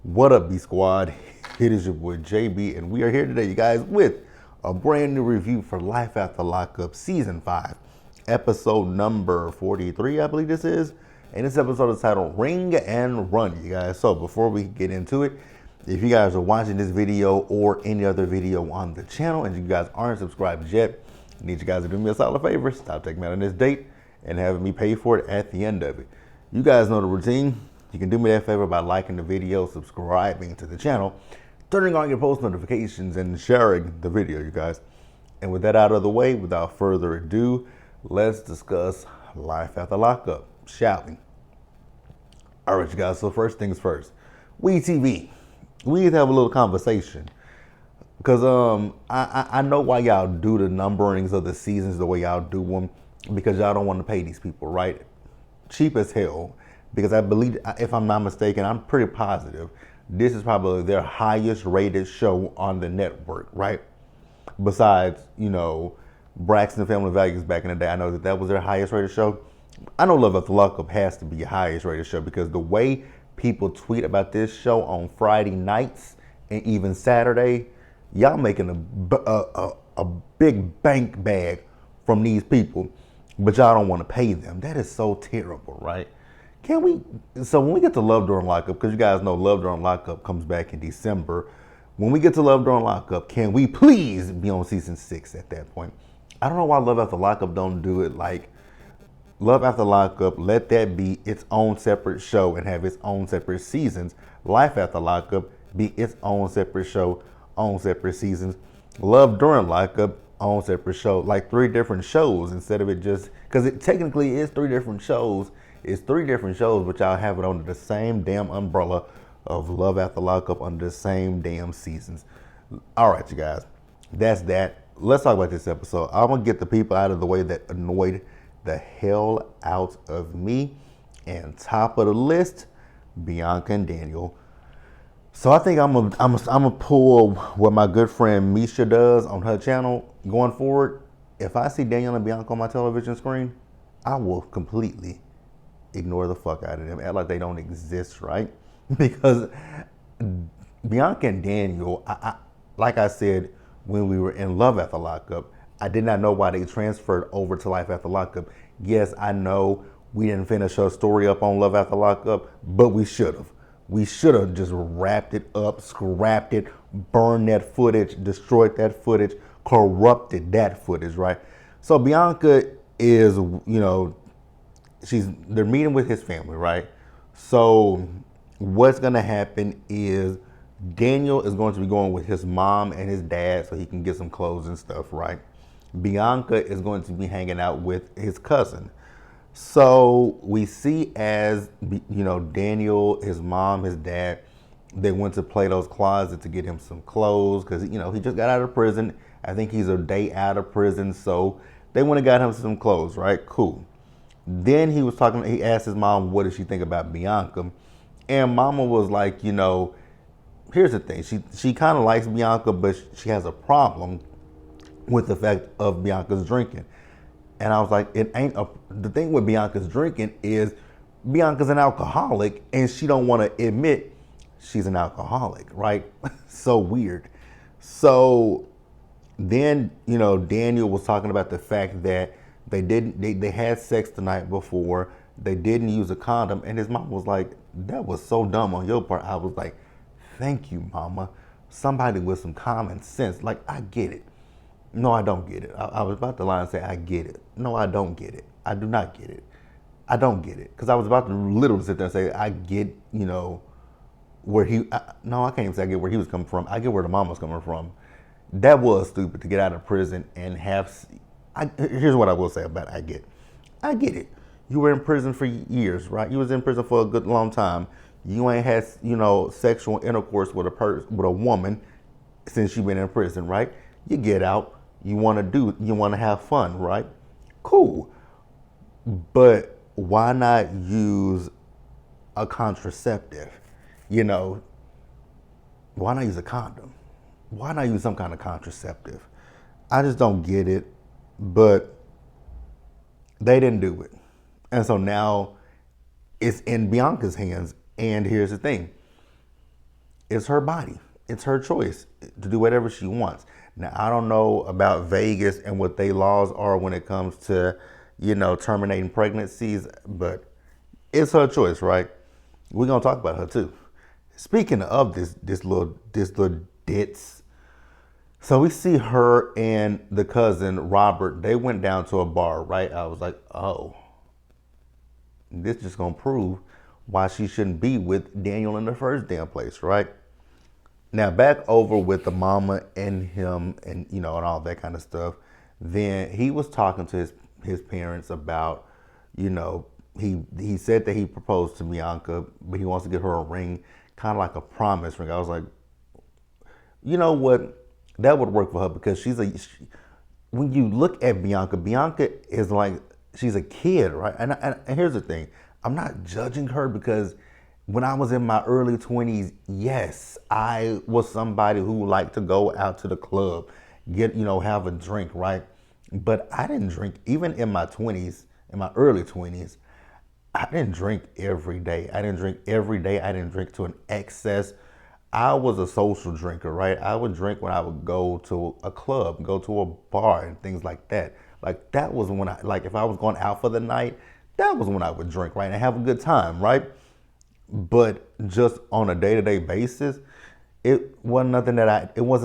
What up, B Squad? It is your boy JB, and we are here today, you guys, with a brand new review for Life After Lockup Season 5, episode number 43, I believe this is. And this episode is titled Ring and Run, you guys. So before we get into it, if you guys are watching this video or any other video on the channel and you guys aren't subscribed yet, I need you guys to do me a solid favor. Stop taking me out on this date and having me pay for it at the end of it. You guys know the routine. You can do me that favor by liking the video, subscribing to the channel, turning on your post notifications, and sharing the video, you guys. And with that out of the way, without further ado, let's discuss Life After Lockup, shall we? All right, you guys, so first things first. We need to have a little conversation. Because I know why y'all do the numberings of the seasons the way y'all do them, because y'all don't want to pay these people, right? Cheap as hell. Because I believe, if I'm not mistaken, I'm pretty positive, this is probably their highest rated show on the network, right? Besides, you know, Braxton Family Values back in the day, I know that was their highest rated show. I know Love After Lockup has to be your highest rated show because the way people tweet about this show on Friday nights and even Saturday, y'all making a big bank bag from these people, but y'all don't want to pay them. That is so terrible, right? Can we, so when we get to Love During Lockup, because you guys know Love During Lockup comes back in December. When we get to Love During Lockup, can we please be on season 6 at that point? I don't know why Love After Lockup don't do it like Love After Lockup, let that be its own separate show and have its own separate seasons. Life After Lockup be its own separate show, own separate seasons. Love During Lockup, own separate show, like 3 different shows instead of it just, because it technically is 3 different shows. It's 3 different shows, but y'all have it under the same damn umbrella of Love After Lockup under the same damn seasons. All right, you guys, that's that. Let's talk about this episode. I'm gonna get the people out of the way that annoyed the hell out of me. And top of the list, Bianca and Daniel. So I think I'm gonna pull what my good friend Misha does on her channel going forward. If I see Daniel and Bianca on my television screen, I will completely ignore the fuck out of them, act like they don't exist, right? Because Bianca and Daniel, like I said, when we were in Love After Lockup, I did not know why they transferred over to Life After Lockup. Yes, I know we didn't finish our story up on Love After Lockup, but we should have. We should have just wrapped it up, scrapped it, burned that footage, destroyed that footage, corrupted that footage, right? So Bianca is, you know, they're meeting with his family, right? So what's gonna happen is Daniel is going to be going with his mom and his dad so he can get some clothes and stuff, right? Bianca is going to be hanging out with his cousin. So we see as, you know, Daniel, his mom, his dad, they went to Plato's Closet to get him some clothes because, you know, he just got out of prison. I think he's a day out of prison, so they went and got him some clothes, right? Cool. Then he asked his mom, what did she think about Bianca? And Mama was like, you know, here's the thing. She kind of likes Bianca, but she has a problem with the fact of Bianca's drinking. And I was like, the thing with Bianca's drinking is Bianca's an alcoholic and she don't want to admit she's an alcoholic, right? So weird. So then, you know, Daniel was talking about the fact that they had sex the night before. They didn't use a condom. And his mom was like, that was so dumb on your part. I was like, thank you, Mama. Somebody with some common sense. Like, I get it. No, I don't get it. I was about to lie and say, I get it. No, I don't get it. I do not get it. I don't get it. Because I was about to literally sit there and say, I get, you know, where no, I can't even say I get where he was coming from. I get where the mom was coming from. That was stupid to get out of prison and have, here's what I will say about it. I get it. You were in prison for years, right? You was in prison for a good long time. You ain't had, you know, sexual intercourse with a woman since you've been in prison, right? You get out. You want to have fun, right? Cool. But why not use a contraceptive? You know, why not use a condom? Why not use some kind of contraceptive? I just don't get it. But they didn't do it. And so now it's in Bianca's hands. And here's the thing. It's her body. It's her choice to do whatever she wants. Now, I don't know about Vegas and what their laws are when it comes to, terminating pregnancies, but it's her choice, right? We're gonna talk about her too. Speaking of this little ditz, so we see her and the cousin Robert. They went down to a bar, right? I was like, oh, this just gonna prove why she shouldn't be with Daniel in the first damn place, right? Now back over with the mama and him and and all that kind of stuff. Then he was talking to his parents about, he said that he proposed to Bianca, but he wants to get her a ring, kind of like a promise ring. I was like, you know what? That would work for her because when you look at Bianca, Bianca is like, she's a kid, right? And here's the thing. I'm not judging her because when I was in my early 20s, yes, I was somebody who liked to go out to the club, have a drink, right? But I didn't drink, even in my 20s, in my early 20s, I didn't drink every day. I didn't drink every day. I didn't drink to an excess. I was a social drinker, right? I would drink when I would go to a club, go to a bar and things like that. Like that was when if I was going out for the night, that was when I would drink, right? And have a good time, right? But just on a day-to-day basis, it wasn't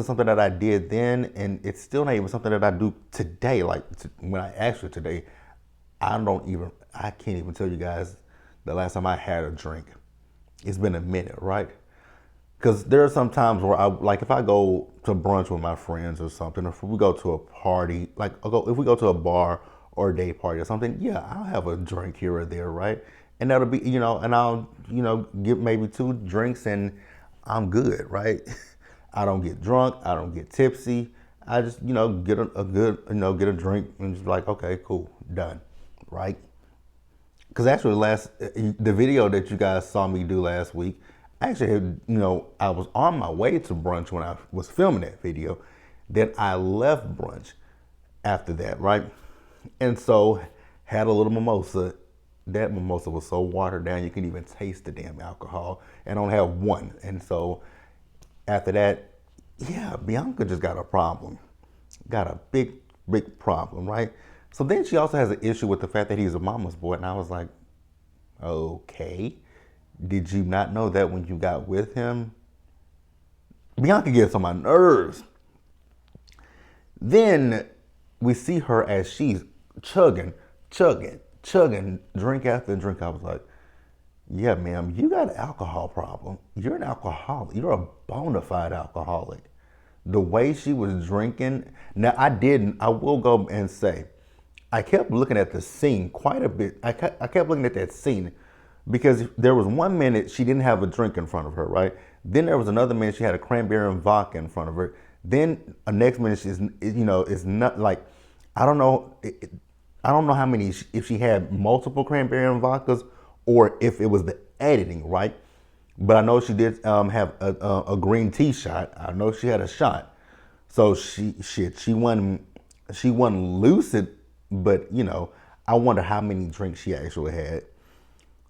something that I did then, and it's still not even something that I do today. When I actually today, I can't even tell you guys the last time I had a drink. It's been a minute, right? Because there are some times where if I go to brunch with my friends or something, or if we go to a party, if we go to a bar or a day party or something, yeah, I'll have a drink here or there, right? And that'll be, and I'll, get maybe 2 drinks and I'm good, right? I don't get drunk. I don't get tipsy. I just, get a good, get a drink and just like, okay, cool, done, right? Because actually the video that you guys saw me do last week, actually, I was on my way to brunch when I was filming that video. Then I left brunch after that, right? And so had a little mimosa. That mimosa was so watered down you couldn't even taste the damn alcohol, and I only have one. And so after that, yeah, Bianca just got a problem. Got a big, big problem, right? So then she also has an issue with the fact that he's a mama's boy. And I was like, okay, did you not know that when you got with him? Bianca gets on my nerves. Then we see her as she's chugging, drink after drink. I was like, yeah, ma'am, you got an alcohol problem. You're an alcoholic. You're a bona fide alcoholic. The way she was drinking. Now, I will go and say, I kept looking at the scene quite a bit. I kept looking at that scene because there was 1 minute she didn't have a drink in front of her, right? Then there was another minute she had a cranberry and vodka in front of her. Then a next minute she's, it's not like, I don't know. I don't know how many, if she had multiple cranberry and vodkas or if it was the editing, right? But I know she did have a green tea shot. I know she had a shot. So she wasn't lucid, but I wonder how many drinks she actually had.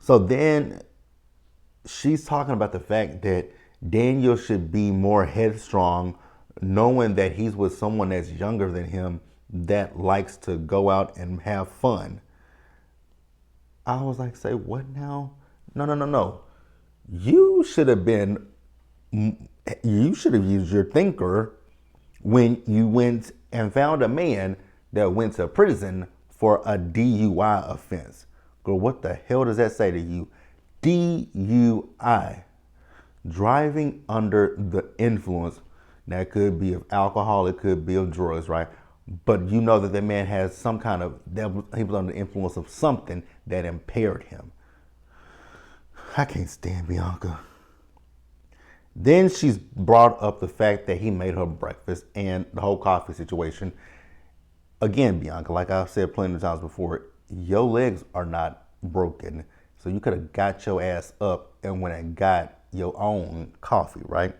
So then she's talking about the fact that Daniel should be more headstrong, knowing that he's with someone that's younger than him that likes to go out and have fun. I was like, say what now? No. You should have used your thinker when you went and found a man that went to prison for a DUI offense. Girl, what the hell does that say to you? DUI. Driving under the influence. That could be of alcohol, it could be of drugs, right? But you know that the man has he was under the influence of something that impaired him. I can't stand Bianca. Then she's brought up the fact that he made her breakfast and the whole coffee situation. Again, Bianca, like I've said plenty of times before, your legs are not broken. So you could have got your ass up and went and got your own coffee, right?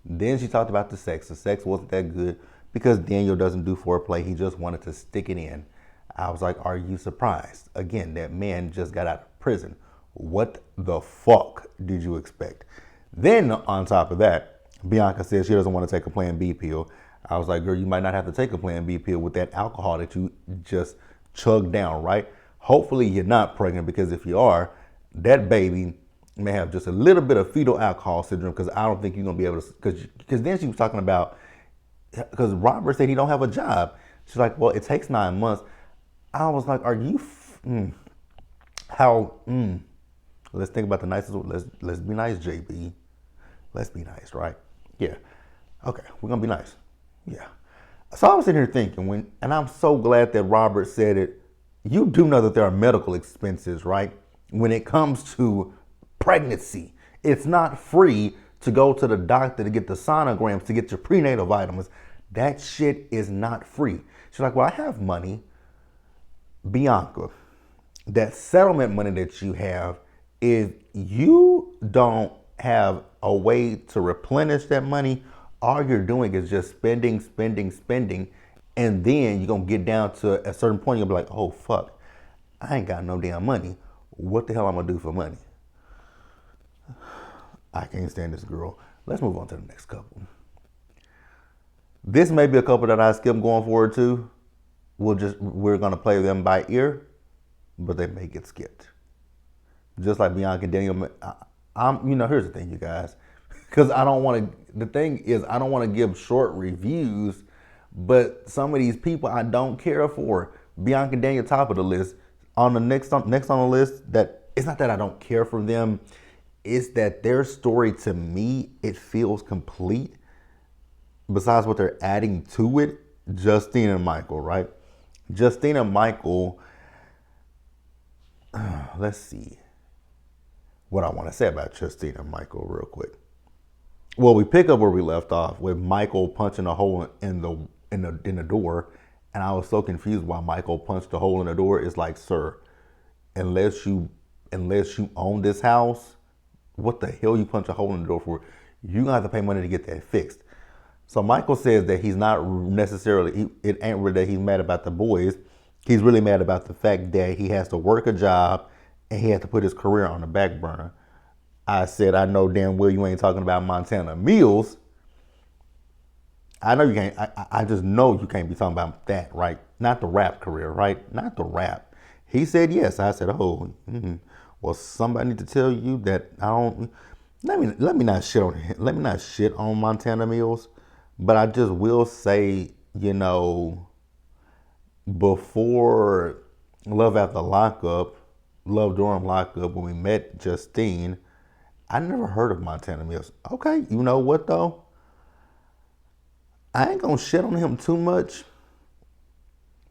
Then she talked about the sex. The sex wasn't that good because Daniel doesn't do foreplay. He just wanted to stick it in. I was like, are you surprised? Again, that man just got out of prison. What the fuck did you expect? Then on top of that, Bianca says she doesn't want to take a Plan B pill. I was like, girl, you might not have to take a Plan B pill with that alcohol that you just chugged down, right? Hopefully you're not pregnant, because if you are, that baby may have just a little bit of fetal alcohol syndrome, because I don't think you're going to be able to, because then she was talking about, because Robert said he don't have a job. She's like, well, it takes 9 months. I was like, are you, let's think about the nicest, let's be nice, JB. Let's be nice, right? Yeah. Okay, we're gonna be nice. Yeah. So I was sitting here thinking, and I'm so glad that Robert said it. You do know that there are medical expenses, right? When it comes to pregnancy, it's not free to go to the doctor to get the sonograms, to get your prenatal vitamins. That shit is not free. She's like, well, I have money. Bianca, that settlement money that you have, if you don't have a way to replenish that money, all you're doing is just spending. And then you're going to get down to a certain point, you'll be like, oh, fuck, I ain't got no damn money. What the hell I'm going to do for money? I can't stand this girl. Let's move on to the next couple. This may be a couple that I skip going forward to. We're going to play them by ear, but they may get skipped. Just like Bianca and Daniel. Here's the thing, you guys, because I don't want to give short reviews, but some of these people I don't care for. Bianca and Daniel, top of the list. On the next on the list, that it's not that I don't care for them, it's that their story, to me, it feels complete. Besides what they're adding to it, Justine and Michael, right? Justine and Michael, let's see what I want to say about Justine and Michael real quick. Well, we pick up where we left off with Michael punching a hole in the door, and I was so confused why Michael punched a hole in the door. It's like, sir, unless you own this house, what the hell you punch a hole in the door for? You gonna have to pay money to get that fixed. So Michael says that he's not necessarily, it ain't really that he's mad about the boys. He's really mad about the fact that he has to work a job and he has to put his career on the back burner. I said, I know damn well you ain't talking about Montana Meals. I know you can't, I just know you can't be talking about that, right? Not the rap career, right? Not the rap. He said yes. I said, oh, well, somebody need to tell you that I don't, let me not shit on Montana Meals. But I just will say, before Love After Lockup, Love During Lockup, when we met Justine, I never heard of Montana Mills. Okay, you know what though? I ain't gonna shit on him too much,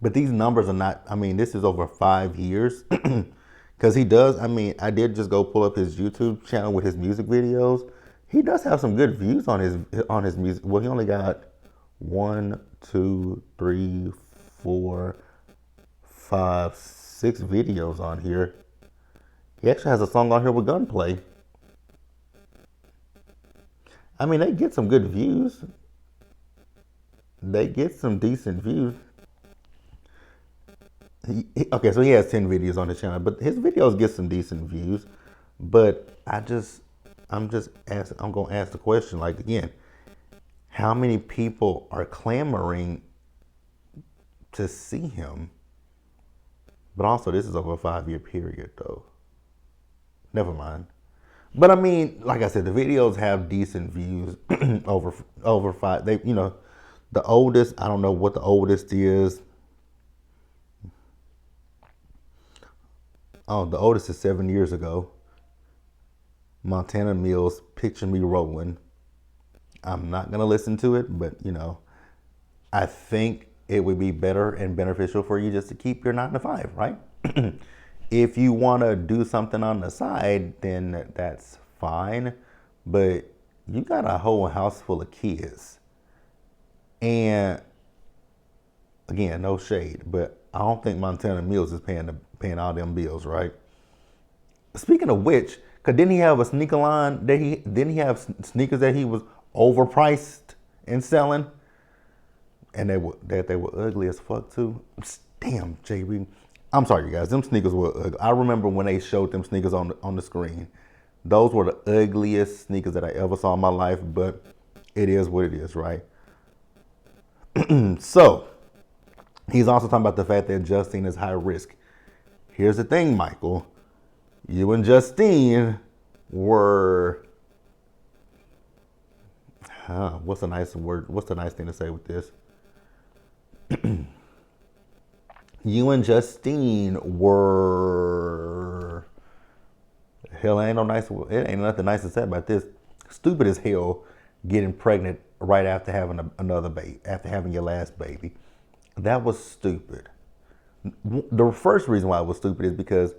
but these numbers are not, this is over 5 years. Because he does, I did just go pull up his YouTube channel with his music videos. He does have some good views on his music. Well, he only got 1, 2, 3, 4, 5, 6 videos on here. He actually has a song on here with Gunplay. They get some good views. They get some decent views. Okay, so he has 10 videos on his channel, but his videos get some decent views. But I'm going to ask the question, like, again, how many people are clamoring to see him? But also, this is over a 5-year period, though. Never mind. But like I said, the videos have decent views over 5. The oldest, I don't know what the oldest is. Oh, the oldest is 7 years ago. Montana Mills, Picture Me Rolling. I'm not going to listen to it, but, I think it would be better and beneficial for you just to keep your 9 to 5, right? If you want to do something on the side, then that's fine. But you got a whole house full of kids. And, again, no shade, but I don't think Montana Mills is paying all them bills, right? Speaking of which, because didn't he have a sneaker line didn't he have sneakers that he was overpriced and selling? And they were ugly as fuck too. Damn, JB. I'm sorry, you guys. Them sneakers were ugly. I remember when they showed them sneakers on the screen. Those were the ugliest sneakers that I ever saw in my life, but it is what it is, right? So, he's also talking about the fact that Justine is high risk. Here's the thing, Michael. You and Justine were, what's a nice word? What's the nice thing to say with this? You and Justine were, hell, ain't no nice. It ain't nothing nice to say about this. Stupid as hell, getting pregnant right after having another baby, after having your last baby. That was stupid. The first reason why it was stupid is because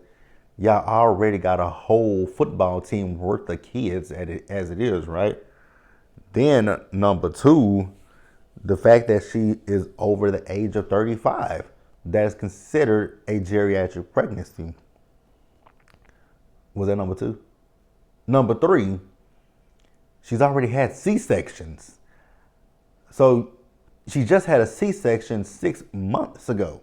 y'all already got a whole football team worth of kids as it is, right? Then number two, the fact that she is over the age of 35, that is considered a geriatric pregnancy. Was that number two? Number three, she's already had C-sections. So she just had a C-section 6 months ago.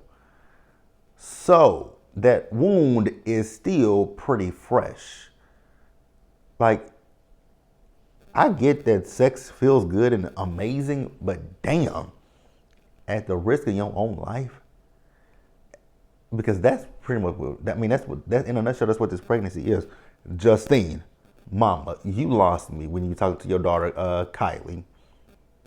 So that wound is still pretty fresh. Like, I get that sex feels good and amazing, but damn, at the risk of your own life. Because that's pretty much what, I mean, that in a nutshell, that's what this pregnancy is. Justine, mama, you lost me when you talked to your daughter, Kylie.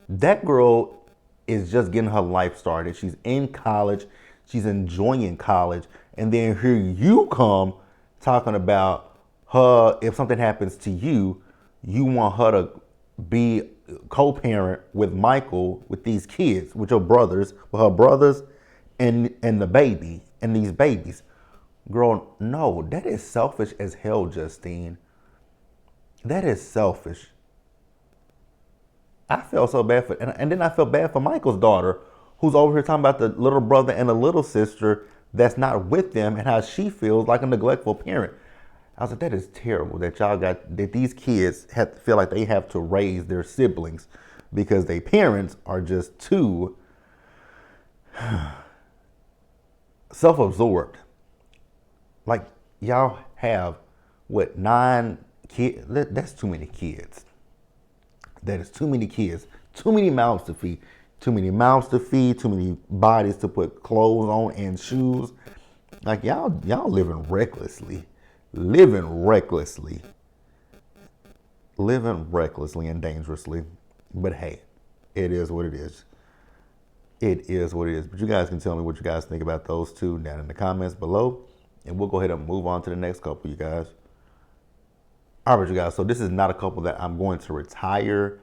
That girl is just getting her life started. She's in college. She's enjoying college. And then here you come talking about her, if something happens to you, you want her to be co-parent with Michael, with these kids, with your brothers, with her brothers and the baby, and these babies. Girl, no, that is selfish as hell, Justine. That is selfish. I felt so bad for, and then I felt bad for Michael's daughter, who's over here talking about the little brother and the little sister that's not with them and how she feels like a neglectful parent. I was like, that is terrible that that these kids have to feel like they have to raise their siblings because their parents are just too self-absorbed. Like, y'all have, 9 kids? That's too many kids. That is too many kids. Too many mouths to feed. Too many mouths to feed. Too many bodies to put clothes on and shoes. Like, y'all living recklessly. Living recklessly and dangerously. But hey, it is what it is. It is what it is. But you guys can tell me what you guys think about those two down in the comments below. And we'll go ahead and move on to the next couple, you guys. All right, you guys. So this is not a couple that I'm going to retire.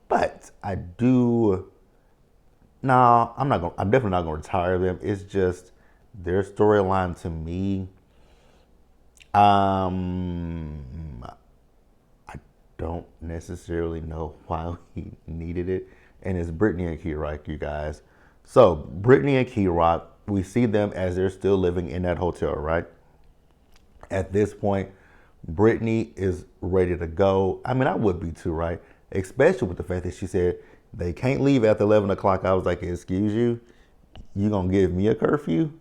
But I do. No, I'm definitely not going to retire them. It's just their storyline to me. I don't necessarily know why he needed it. And it's Brittany and Key-Rock, you guys. So Brittany and Key-Rock, we see them as they're still living in that hotel, right? At this point, Brittany is ready to go. I mean, I would be too, right? Especially with the fact that she said they can't leave after 11 o'clock. I was like, excuse you? You gonna give me a curfew?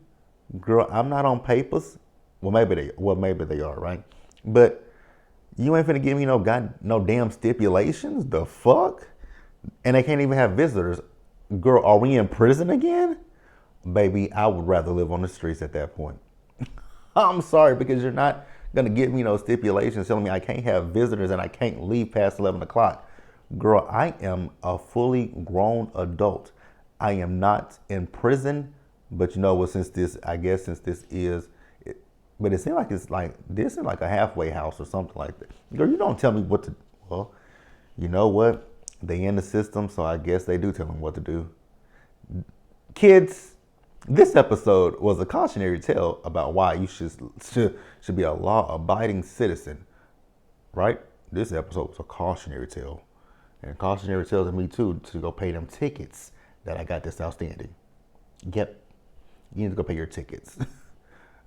Girl, I'm not on papers. Well, maybe they are, right? But you ain't finna give me no damn stipulations. The fuck? And they can't even have visitors. Girl, are we in prison again? Baby, I would rather live on the streets at that point. I'm sorry, because you're not gonna give me no stipulations telling me I can't have visitors and I can't leave past 11 o'clock. Girl, I am a fully grown adult. I am not in prison, but you know what, since this is, but it seems like this is like a halfway house or something like that. Girl, you don't tell me what to, well, you know what? They in the system, so I guess they do tell them what to do. Kids, this episode was a cautionary tale about why you should be a law-abiding citizen, right? This episode was a cautionary tale. And cautionary tale to me, too, to go pay them tickets that I got that's outstanding. Yep, you need to go pay your tickets.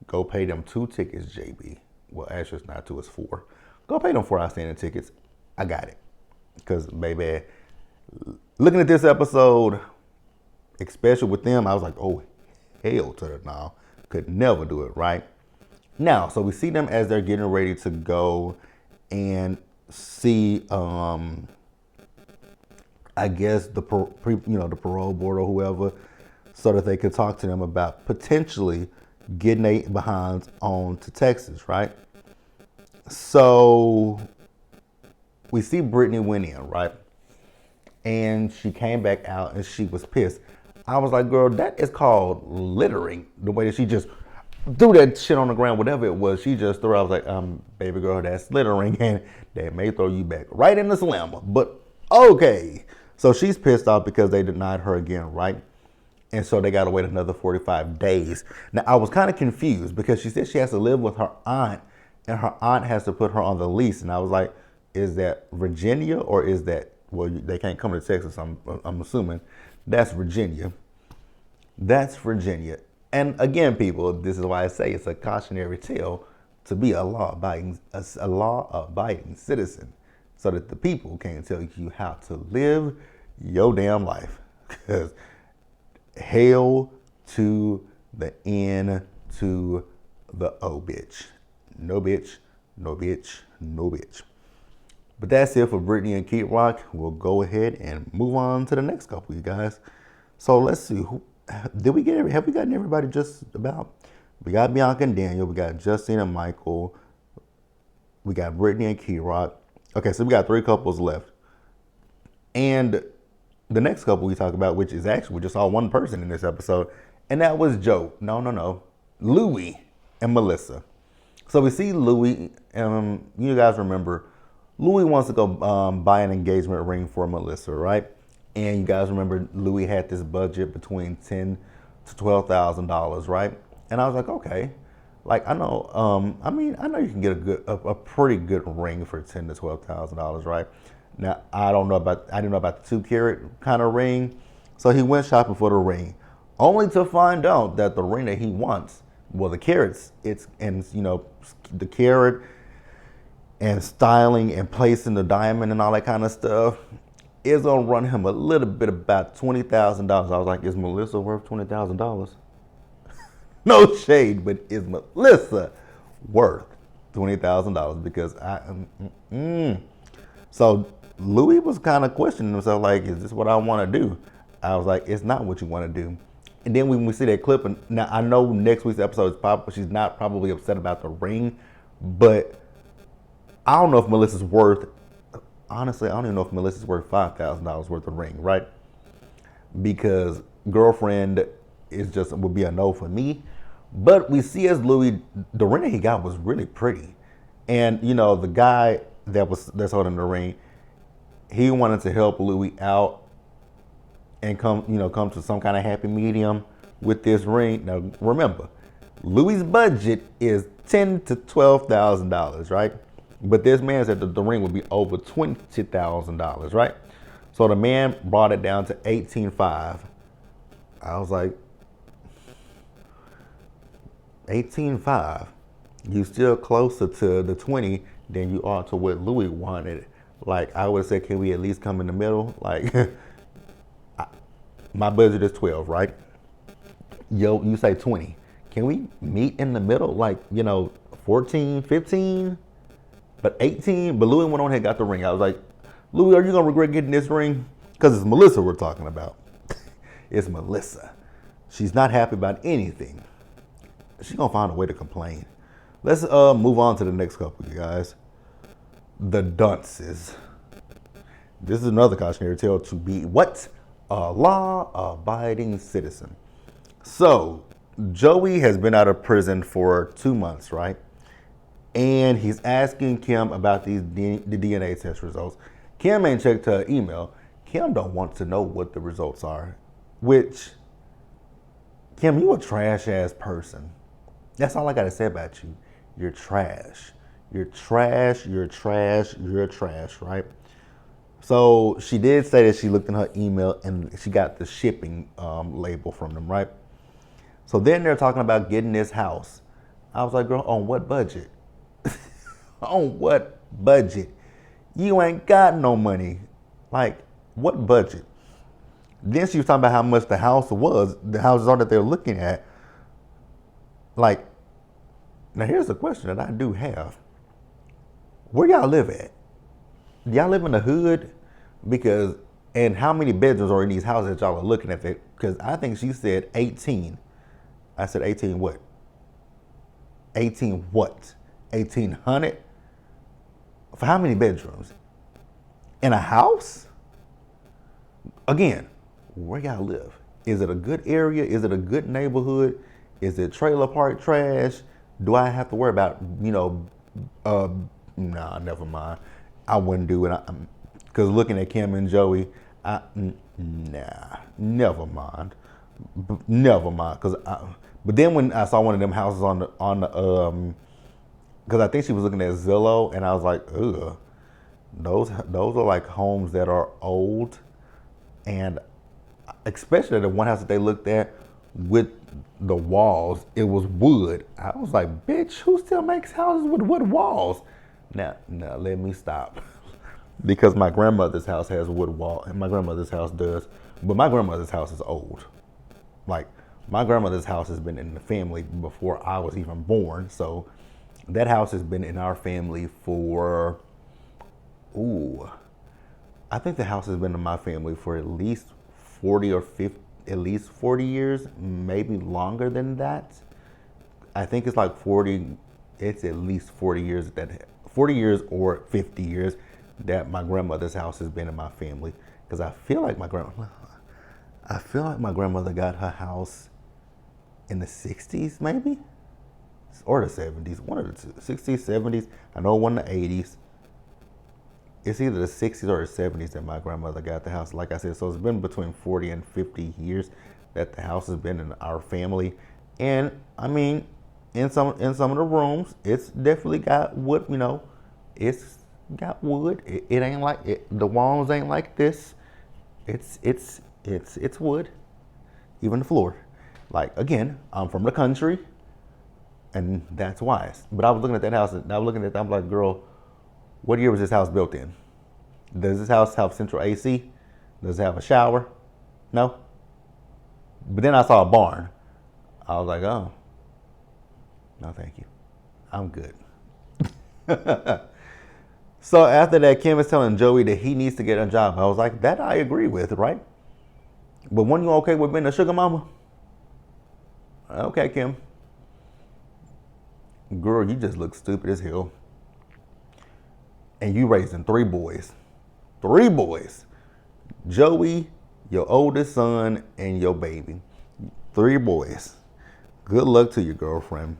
Go pay them 2 tickets, JB. Well, actually, it's not 2, it's 4. Go pay them 4 outstanding tickets. I got it. Because, baby, looking at this episode, especially with them, I was like, oh, hell to the no. Could never do it, right? Now, so we see them as they're getting ready to go. and see, I guess the the parole board or whoever, so that they could talk to them about potentially getting their behinds on to Texas, right? So we see Brittany went in, right? And she came back out and she was pissed. I was like, girl, that is called littering. The way that she just threw that shit on the ground, whatever it was, she just threw. I was like, baby girl, that's littering, and they may throw you back right in the slammer. But okay. So she's pissed off because they denied her again, right? And so they got to wait another 45 days. Now, I was kind of confused because she said she has to live with her aunt, and her aunt has to put her on the lease. And I was like, is that Virginia or is that, well, they can't come to Texas, I'm assuming. That's Virginia. That's Virginia. And again, people, this is why I say it's a cautionary tale to be a law-abiding citizen, so that the people can't tell you how to live your damn life. Because hell to the N to the O, bitch. No bitch, no bitch, no bitch. But that's it for Brittany and Kid Rock. We'll go ahead and move on to the next couple, you guys. So let's see. Have we gotten everybody just about? We got Bianca and Daniel. We got Justine and Michael. We got Brittany and Kid Rock. Okay, so we got 3 couples left. And the next couple we talk about, which is actually, we just saw one person in this episode, and that was Joe. No. Louie and Melissa. So we see Louie, you guys remember, Louie wants to go buy an engagement ring for Melissa, right? And you guys remember Louie had this budget between $10,000 to $12,000, right? And I was like, okay, like I know, I know you can get a pretty good ring for $10,000 to $12,000, right? Now I didn't know about the 2-carat kind of ring, so he went shopping for the ring, only to find out that the ring that he wants, well, the carats, the carat and styling and placing the diamond and all that kind of stuff is gonna run him a little bit about $20,000. I was like, is Melissa worth $20,000? No shade, but is Melissa worth $20,000? Because So Louis was kind of questioning himself, like, is this what I want to do? I was like, it's not what you want to do. And then when we see that clip, and now I know next week's episode is probably, she's not probably upset about the ring, but I don't know if Melissa's worth, honestly, I don't even know if Melissa's worth $5,000 worth of ring, right? Because girlfriend would be a no for me. But we see as Louis, the ring that he got was really pretty. And, the guy that's holding the ring, he wanted to help Louis out and come to some kind of happy medium with this ring. Now, remember, Louis' budget is $10,000 to $12,000, right? But this man said that the ring would be over $20,000, right? So the man brought it down to $18,500. I was like, $18,500. You still closer to the 20 than you are to what Louis wanted. Like, I would say, can we at least come in the middle? Like, my budget is 12, right? Yo, you say 20. Can we meet in the middle? Like, 14, 15, but 18? But Louis went on ahead and got the ring. I was like, Louis, are you going to regret getting this ring? Because it's Melissa we're talking about. It's Melissa. She's not happy about anything. She's going to find a way to complain. Let's move on to the next couple, you guys. The Dunces. This is another cautionary tale to be what? A law-abiding citizen. So, Joey has been out of prison for 2 months, right? And he's asking Kim about the DNA test results. Kim ain't checked her email. Kim don't want to know what the results are. Which, Kim, you a trash-ass person. That's all I got to say about you. You're trash. You're trash, you're trash, you're trash, right? So she did say that she looked in her email and she got the shipping label from them, right? So then they're talking about getting this house. I was like, girl, on what budget? On what budget? You ain't got no money. Like, what budget? Then she was talking about how much the house was, the houses are that they're looking at. Like, now here's the question that I do have. Where y'all live at? Y'all live in the hood? Because, and how many bedrooms are in these houses that y'all are looking at? Because I think she said 18. I said 18 what? 18 what? 1800? For how many bedrooms? In a house? Again, where y'all live? Is it a good area? Is it a good neighborhood? Is it trailer park trash? Do I have to worry about, nah, never mind. I wouldn't do it. Because looking at Kim and Joey, nah, never mind. Never mind. But then when I saw one of them houses because I think she was looking at Zillow, and I was like, ugh, those are like homes that are old, and especially the one house that they looked at with the walls, it was wood. I was like, bitch, who still makes houses with wood walls? Now, let me stop. Because my grandmother's house has wood wall, and my grandmother's house does, but my grandmother's house is old. Like, my grandmother's house has been in the family before I was even born, so that house has been in our family for, I think the house has been in my family for at least 40 or 50, at least 40 years, maybe longer than that. I think it's like 40, it's at least 40 years 40 years or 50 years that my grandmother's house has been in my family. Because I feel like my grandmother got her house in the 60s, maybe? Or the 70s, one of the two, 60s, 70s. I know one in the 80s. It's either the 60s or the 70s that my grandmother got the house. Like I said, so it's been between 40 and 50 years that the house has been in our family. And I mean, in some of the rooms, it's definitely got wood, it's got wood. It ain't like the walls ain't like this. It's wood. Even the floor. Like, again, I'm from the country, and that's why. But I was looking at that house, and I'm like, girl, what year was this house built in? Does this house have central AC? Does it have a shower? No. But then I saw a barn. I was like, oh, no, thank you. I'm good. So after that, Kim is telling Joey that he needs to get a job. I was like, that I agree with, right? But when you okay with being a sugar mama? Okay, Kim. Girl, you just look stupid as hell. And you raising 3 boys. 3 boys. Joey, your oldest son, and your baby. 3 boys. Good luck to your girlfriend.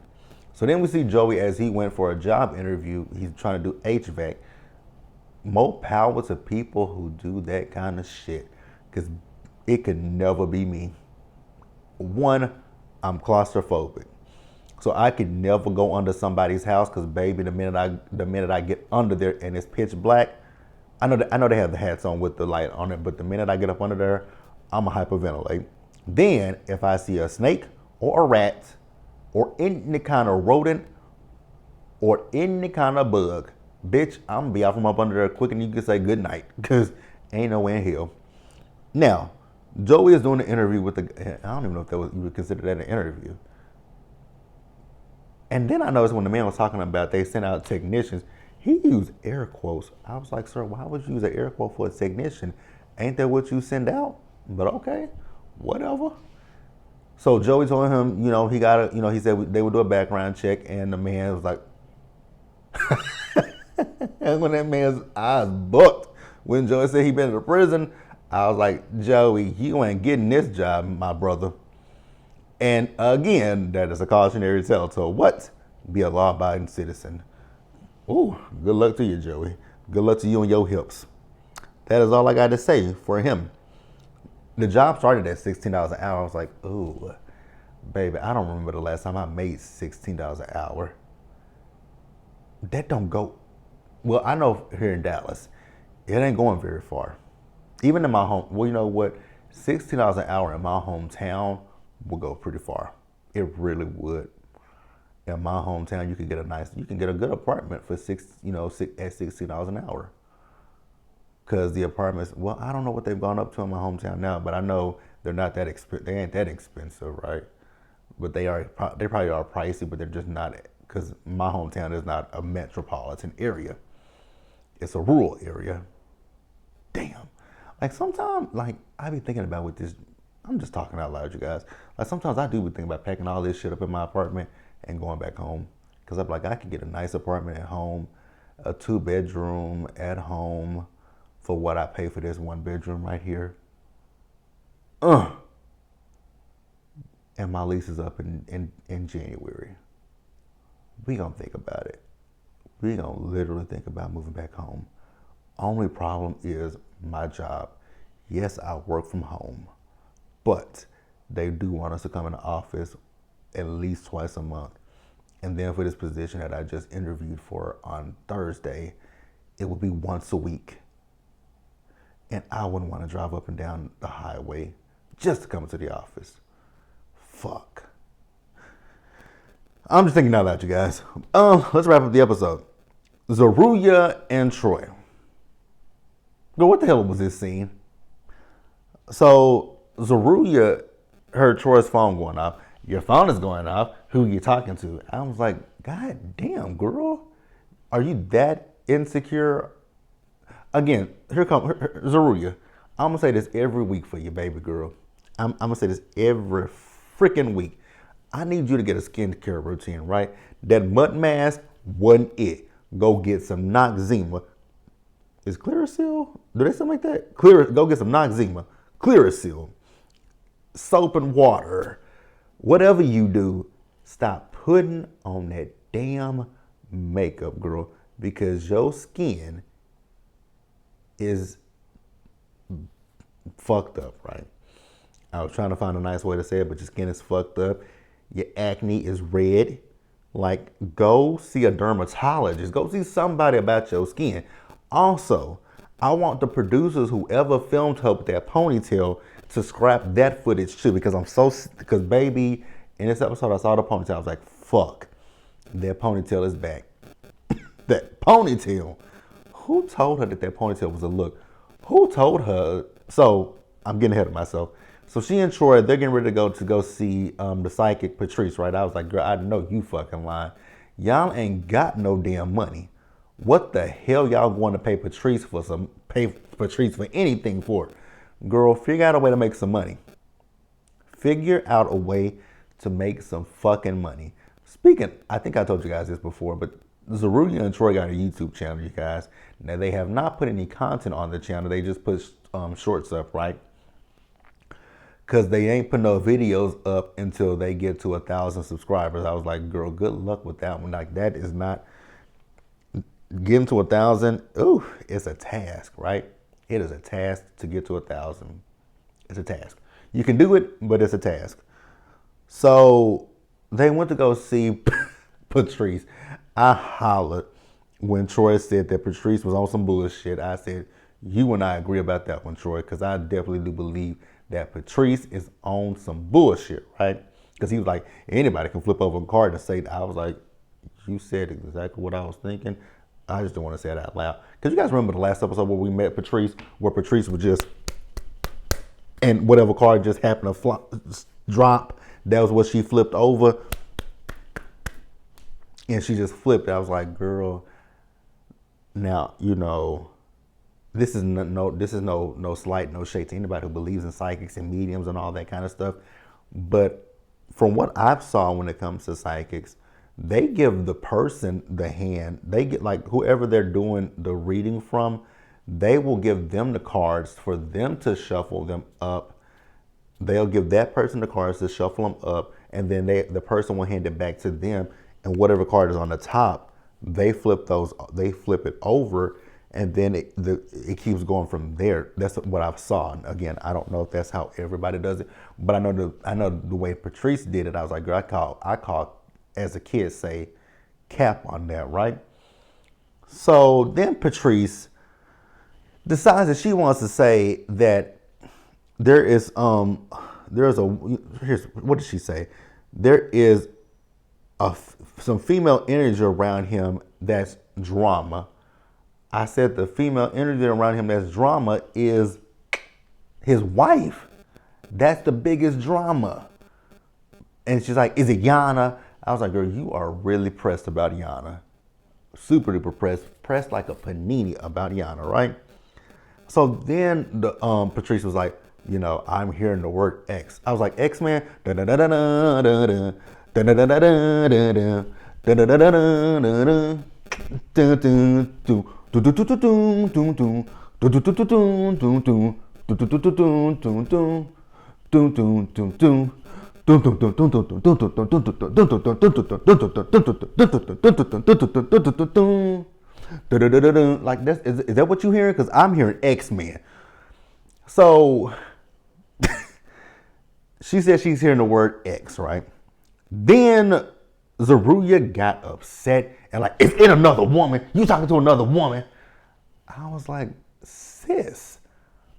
So then we see Joey as he went for a job interview. He's trying to do HVAC. More power to people who do that kind of shit. Because it could never be me. One, I'm claustrophobic. So I could never go under somebody's house because, baby, the minute I get under there and it's pitch black, I know they have the hats on with the light on it, but the minute I get up under there, I'm a hyperventilate. Then if I see a snake or a rat or any kind of rodent or any kind of bug, bitch, I'm gonna be out from up under there quick and you can say good night because ain't no way in hell. Now, Joey is doing an interview with I don't even know if you would consider that an interview. And then I noticed when the man was talking about they sent out technicians, he used air quotes. I was like, sir, why would you use an air quote for a technician? Ain't that what you send out? But okay, whatever. So Joey told him, he said they would do a background check, and the man was like, and when that man's eyes bucked, when Joey said he been to prison, I was like, Joey, you ain't getting this job, my brother. And again, that is a cautionary tale. So what? Be a law-abiding citizen. Ooh, good luck to you, Joey. Good luck to you and your hips. That is all I got to say for him. The job started at $16 an hour. I was like, ooh, baby, I don't remember the last time I made $16 an hour. That don't go. Well, I know here in Dallas, it ain't going very far. Even in my home, well, you know what? $16 an hour in my hometown will go pretty far. It really would. In my hometown, you can get a good apartment for at $16 an hour. Because the apartments, well, I don't know what they've gone up to in my hometown now, but I know they're not that expensive. They ain't that expensive, right? But they probably are pricey, but they're just not, because my hometown is not a metropolitan area. It's a rural area. Damn. Like sometimes, like I be thinking about with this. I'm just talking out loud, you guys. Like sometimes I do be thinking about packing all this shit up in my apartment and going back home. Cause I'm like, I could get a nice apartment at home, a 2-bedroom at home for what I pay for this 1-bedroom right here. And my lease is up in January. We gonna think about it. We gonna literally think about moving back home. Only problem is my job. Yes, I work from home, but they do want us to come in the office at least twice a month. And then for this position that I just interviewed for on Thursday, it would be once a week. And I wouldn't want to drive up and down the highway just to come to the office. Fuck. I'm just thinking out loud, you guys. Let's wrap up the episode. Zeruiah and Troy. Girl, what the hell was this scene? So Zeruiah heard Troy's phone going off. Your phone is going off. Who are you talking to? I was like, God damn, girl. Are you that insecure? Again, here comes Zeruiah. I'm going to say this every week for you, baby girl. I'm going to say this every freaking week. I need you to get a skincare routine, right? That mud mask wasn't it. Go get some Noxzema. Is Clearasil? Do they something like that? Go get some Noxzema. Clearasil. Soap and water. Whatever you do, stop putting on that damn makeup, girl, because your skin is fucked up, right? I was trying to find a nice way to say it, but your skin is fucked up. Your acne is red. Like, go see a dermatologist. Go see somebody about your skin. Also, I want the producers, whoever filmed her with that ponytail, to scrap that footage too, because baby, in this episode I saw the ponytail. I was like, fuck, that ponytail is back. That ponytail. Who told her that ponytail was a look? Who told her? So I'm getting ahead of myself. So she and Troy, they're getting ready to go see the psychic Patrice, right? I was like, girl, I know you fucking lying. Y'all ain't got no damn money. What the hell y'all going to pay Patrice for anything for? Girl, figure out a way to make some money. Figure out a way to make some fucking money. Speaking, I think I told you guys this before, but Zeruiah and Troy got a YouTube channel, you guys. Now, they have not put any content on the channel. They just put shorts up, right? Because they ain't put no videos up until they get to 1,000 subscribers. I was like, girl, good luck with that one. Like, that is not... Getting to 1,000, ooh, it's a task, right? It is a task to get to 1,000. It's a task. You can do it, but it's a task. So they went to go see Patrice. I hollered when Troy said that Patrice was on some bullshit. I said, you and I agree about that one, Troy, because I definitely do believe that Patrice is on some bullshit, right? Because he was like, anybody can flip over a card and say that. I was like, you said exactly what I was thinking. I just don't want to say it out loud. Because you guys remember the last episode where we met Patrice, where Patrice was just, and whatever card just happened to drop, that was what she flipped over. And she just flipped. I was like, girl, now, you know, this is no slight, no shade to anybody who believes in psychics and mediums and all that kind of stuff. But from what I've saw when it comes to psychics, they give the person the hand. They get, like, whoever they're doing the reading from, they will give them the cards for them to shuffle them up. They'll give that person the cards to shuffle them up, and then the person will hand it back to them. And whatever card is on the top, they flip it over, and then it keeps going from there. That's what I saw. And again, I don't know if that's how everybody does it, but I know the way Patrice did it. I was like, girl, I call as a kid say cap on that, right? So then Patrice decides that she wants to say that here's what did she say? There is some female energy around him that's drama. I said the female energy around him that's drama is his wife. That's the biggest drama. And she's like, is it Yana? I was like, girl, you are really pressed about Yana. Super duper pressed like a panini about Yana, right? So then the Patrice was like, you know, I'm hearing the word X. I was like, X Man. Like this, is that what you hearing? Because I'm hearing X-Men. So she said she's hearing the word X, right? Then Zeruya got upset and like, it's in another woman. You talking to another woman? I was like, sis,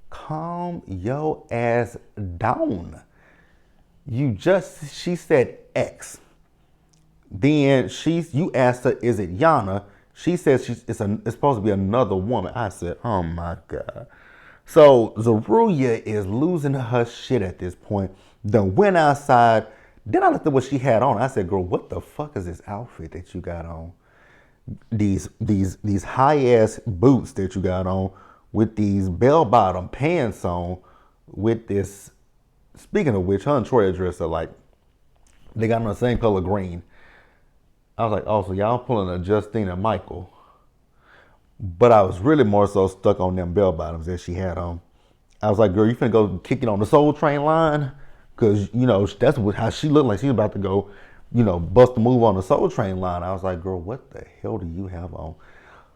calm your ass down. She said X. Then you asked her, is it Yana? She says it's supposed to be another woman. I said, oh my God. So Zeruya is losing her shit at this point. Then went outside. Then I looked at what she had on. I said, girl, what the fuck is this outfit that you got on? These high ass boots that you got on with these bell bottom pants on with this. Speaking of which, her and Troy dressed are like, they got on the same color green. I was like, oh, so y'all pulling a Justine and Michael. But I was really more so stuck on them bell bottoms that she had on. I was like, girl, you finna go kick it on the Soul Train line? Because, you know, that's how she looked like she was about to go, you know, bust a move on the Soul Train line. I was like, girl, what the hell do you have on?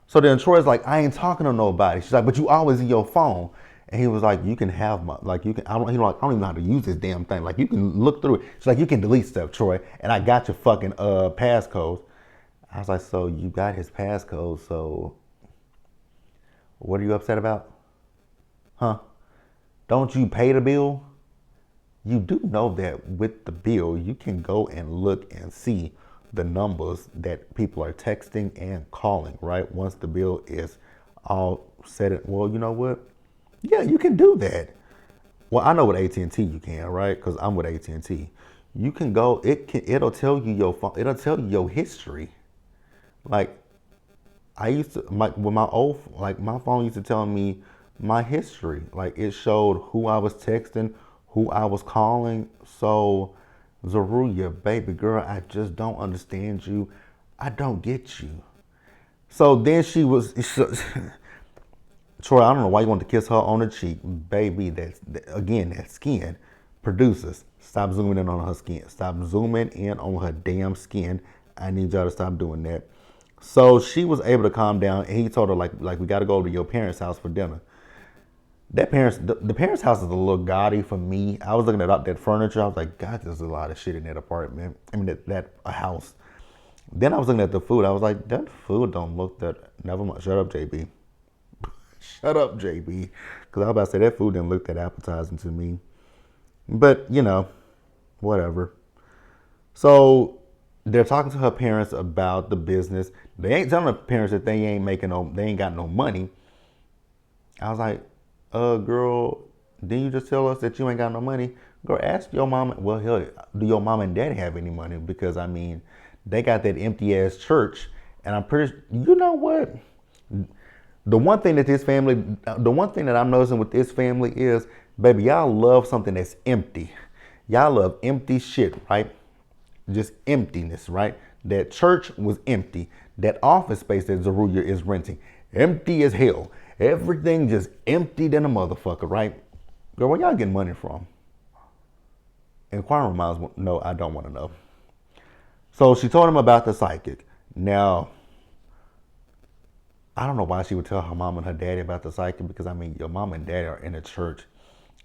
So then Troy's like, I ain't talking to nobody. She's like, but you always in your phone. And he was like, you can have my, like, you can, I don't even know how to use this damn thing. Like, you can look through it. She's like, you can delete stuff, Troy. And I got your fucking passcodes. I was like, so you got his passcode, so what are you upset about? Huh? Don't you pay the bill? You do know that with the bill, you can go and look and see the numbers that people are texting and calling, right? Once the bill is all set. Well, you know what? Yeah, you can do that. Well, I know with AT&T you can, right? Because I'm with AT&T. You can go. It'll tell you your phone. It'll tell you your history. Like I used to, my phone used to tell me my history. Like it showed who I was texting, who I was calling. So Zeruya, baby girl, I just don't understand you. I don't get you. So then Troy, I don't know why you want to kiss her on the cheek. Baby, that skin. Producers, stop zooming in on her skin. Stop zooming in on her damn skin. I need y'all to stop doing that. So she was able to calm down, and he told her, like we got to go to your parents' house for dinner. The parents' house is a little gaudy for me. I was looking at that furniture. I was like, God, there's a lot of shit in that apartment. I mean, that house. Then I was looking at the food. I was like, that food don't look that. Never mind. Shut up, JB. Shut up, JB. Because I was about to say that food didn't look that appetizing to me. But, you know, whatever. So they're talking to her parents about the business. They ain't telling her parents that they ain't got no money. I was like, girl, didn't you just tell us that you ain't got no money? Girl, ask your mom. Well, hell, do your mom and daddy have any money? Because, I mean, they got that empty ass church. And I'm pretty, you know what? The one thing that I'm noticing with this family is, baby, y'all love something that's empty. Y'all love empty shit, right? Just emptiness, right? That church was empty. That office space that Zeruya is renting, empty as hell. Everything just emptied in a motherfucker, right? Girl, where y'all getting money from? Inquiring minds, no, I don't want to know. So she told him about the psychic. Now, I don't know why she would tell her mom and her daddy about the psychic, because I mean, your mom and daddy are in a church.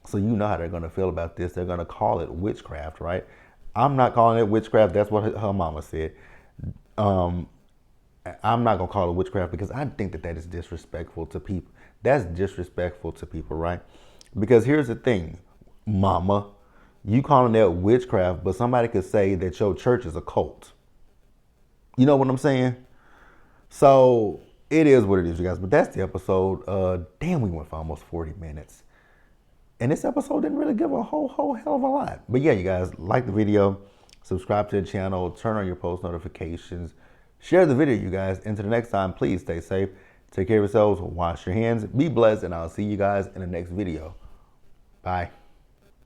So you know how they're going to feel about this. They're going to call it witchcraft, right? I'm not calling it witchcraft. That's what her mama said. I'm not going to call it witchcraft because I think that is disrespectful to people. That's disrespectful to people, right? Because here's the thing, mama. You calling that witchcraft, but somebody could say that your church is a cult. You know what I'm saying? So it is what it is, you guys. But that's the episode. Damn, we went for almost 40 minutes. And this episode didn't really give a whole hell of a lot. But yeah, you guys, like the video, subscribe to the channel, turn on your post notifications, Share the video, you guys. Until the next time, please stay safe. Take care of yourselves. Wash your hands. Be blessed. And I'll see you guys in the next video. Bye.